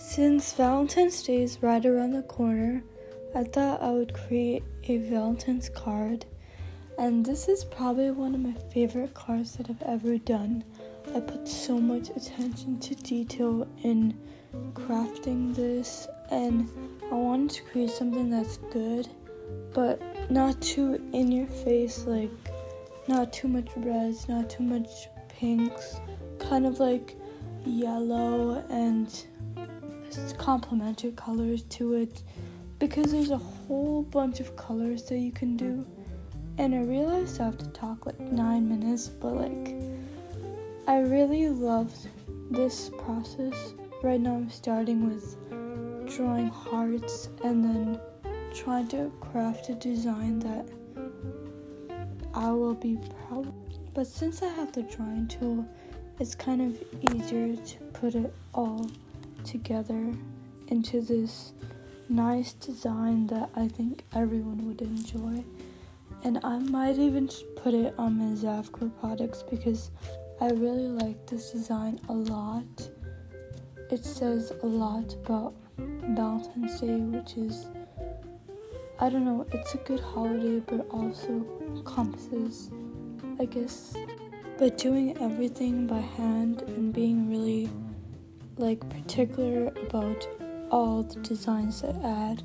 Since Valentine's Day is right around the corner, I thought I would create a Valentine's card, and this is probably one of my favorite cards that I've ever done. I put so much attention to detail in crafting this, and I wanted to create something that's good, but not too in your face, like not too much reds, not too much pinks, kind of like yellow and complementary colors to it, because there's a whole bunch of colors that you can do. And I realized I have to talk like 9 minutes, but I really loved this process. Right now I'm starting with drawing hearts and then trying to craft a design that I will be proud of. But since I have the drawing tool, it's kind of easier to put it all together into this nice design that I think everyone would enjoy. And I might even put it on my Zavcore products because I really like this design a lot. It says a lot about Valentine's Day, which is, I don't know, it's a good holiday, but also encompasses, I guess. But doing everything by hand and being really particular about all the designs I add,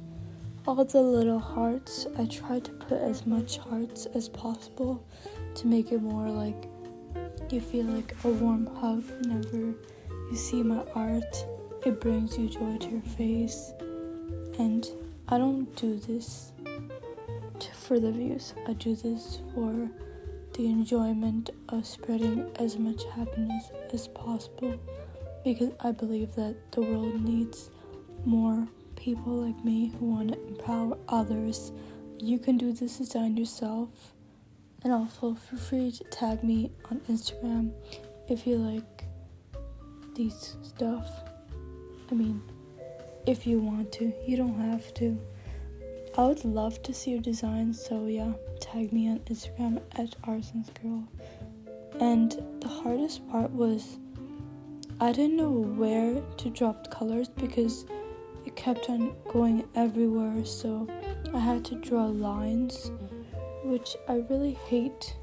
all the little hearts, I try to put as much hearts as possible to make it more like you feel like a warm hug whenever you see my art. It brings you joy to your face, and I don't do this for the views. I do this for the enjoyment of spreading as much happiness as possible, because I believe that the world needs more people like me who want to empower others. You can do this design yourself, and also feel free to tag me on Instagram if you like these stuff. I mean, if you want to, you don't have to. I would love to see your designs, so yeah, tag me on Instagram at @artsensgirl. And the hardest part was I didn't know where to drop the colors because it kept on going everywhere, so I had to draw lines, which I really hate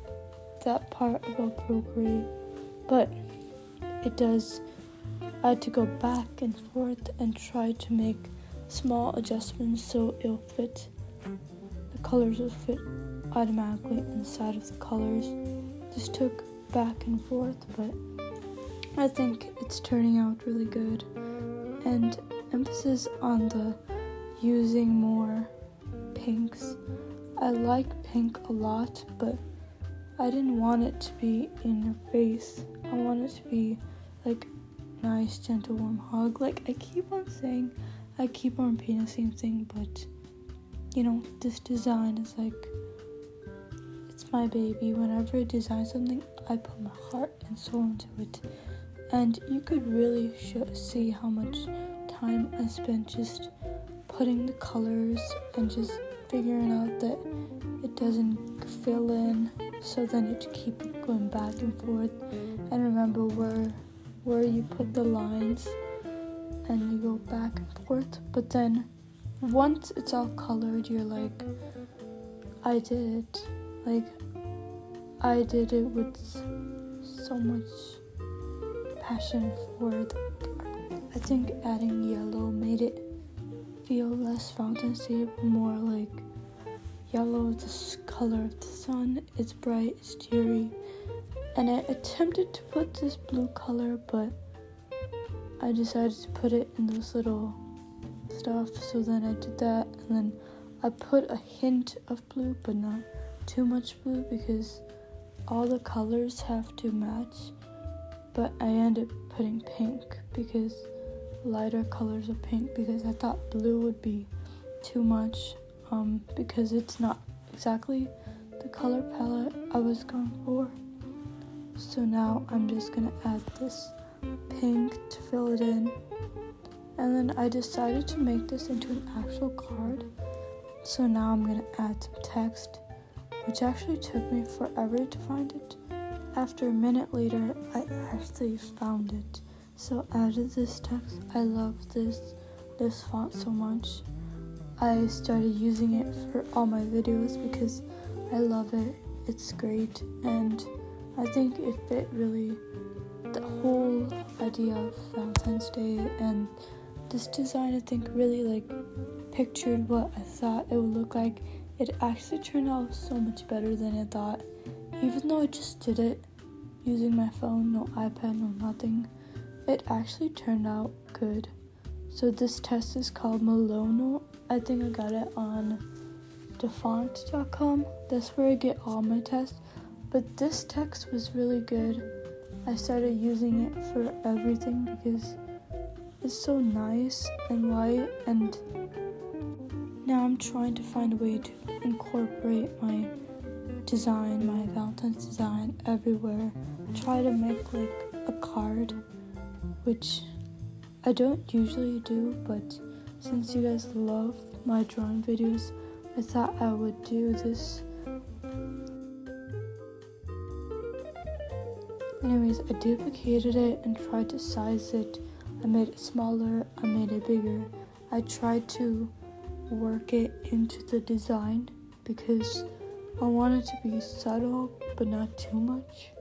that part about Procreate, but it does. I had to go back and forth and try to make small adjustments so it'll fit. The colors will fit automatically inside of the colors. Just took back and forth, but I think it's turning out really good. And emphasis on the using more pinks. I like pink a lot, but I didn't want it to be in your face. I want it to be nice, gentle, warm hug. I keep on saying, I keep on repeating the same thing, but this design is it's my baby. Whenever I design something, I put my heart and soul into it. And you could really see how much time I spent just putting the colors and just figuring out that it doesn't fill in, so then you have to keep going back and forth and remember where you put the lines, and you go back and forth. But then once it's all colored, you're like, I did it. I did it with so much passion for it. I think adding yellow made it feel less Valentine's Day, more like yellow is the color of the sun. It's bright, it's cheery. And I attempted to put this blue color, but I decided to put it in those little stuff. So then I did that, and then I put a hint of blue, but not too much blue, because all the colors have to match. But I ended up putting pink, because lighter colors of pink, because I thought blue would be too much, because it's not exactly the color palette I was going for. So now I'm just gonna add this pink to fill it in, and then I decided to make this into an actual card. So now I'm gonna add some text, which actually took me forever to find it. After a minute later, I actually found it. So I added this text. I love this font so much. I started using it for all my videos because I love it. It's great, and I think it fit really the whole idea of Valentine's Day, and this design I think really like pictured what I thought it would look like. It actually turned out so much better than I thought. Even though I just did it using my phone, no iPad, no nothing, it actually turned out good. So this test is called Malono. I think I got it on defont.com. That's where I get all my tests. But this text was really good. I started using it for everything because it's so nice and light, and now I'm trying to find a way to incorporate my design, my Valentine's design everywhere. Try to make like a card, which I don't usually do, but since you guys love my drawing videos, I thought I would do this. Anyways, I duplicated it and tried to size it. I made it smaller, I made it bigger. I tried to work it into the design because I wanted to be subtle but not too much.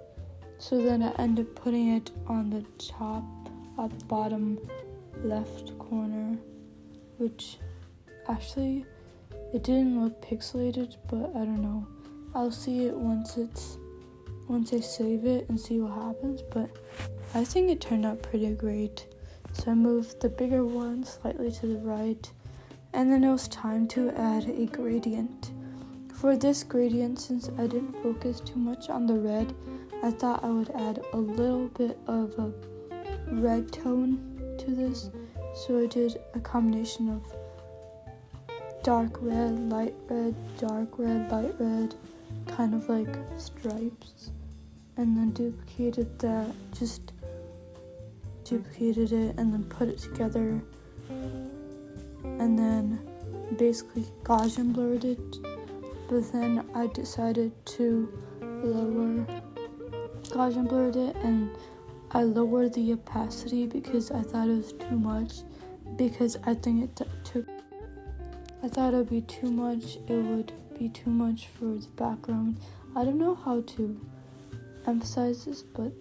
So then I ended up putting it on the top at the bottom left corner, which actually it didn't look pixelated, but I don't know. I'll see it once I save it and see what happens, but I think it turned out pretty great. So I moved the bigger one slightly to the right, and then it was time to add a gradient. For this gradient, since I didn't focus too much on the red, I thought I would add a little bit of a red tone to this. So I did a combination of dark red, light red, dark red, light red, kind of like stripes, and then duplicated that, just duplicated it and then put it together, and then basically Gaussian blurred it. But then I decided to Gaussian blurred it, and I lowered the opacity because I thought it was too much, because I think I thought it would be too much. It would be too much for the background. I don't know how to emphasize this, but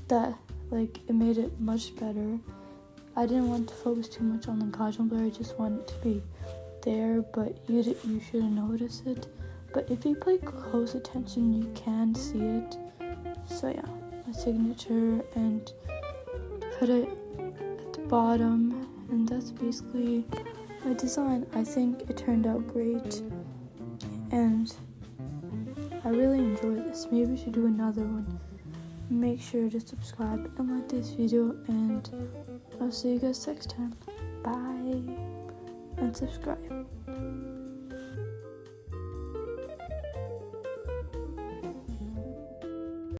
that it made it much better. I didn't want to focus too much on the Gaussian blur. I just wanted it to be there, but you shouldn't notice it. But if you pay close attention, you can see it. So yeah, my signature, and put it at the bottom, and that's basically my design. I think it turned out great, and I really enjoyed this. Maybe we should do another one. Make sure to subscribe and like this video, and I'll see you guys next time. Bye, and subscribe.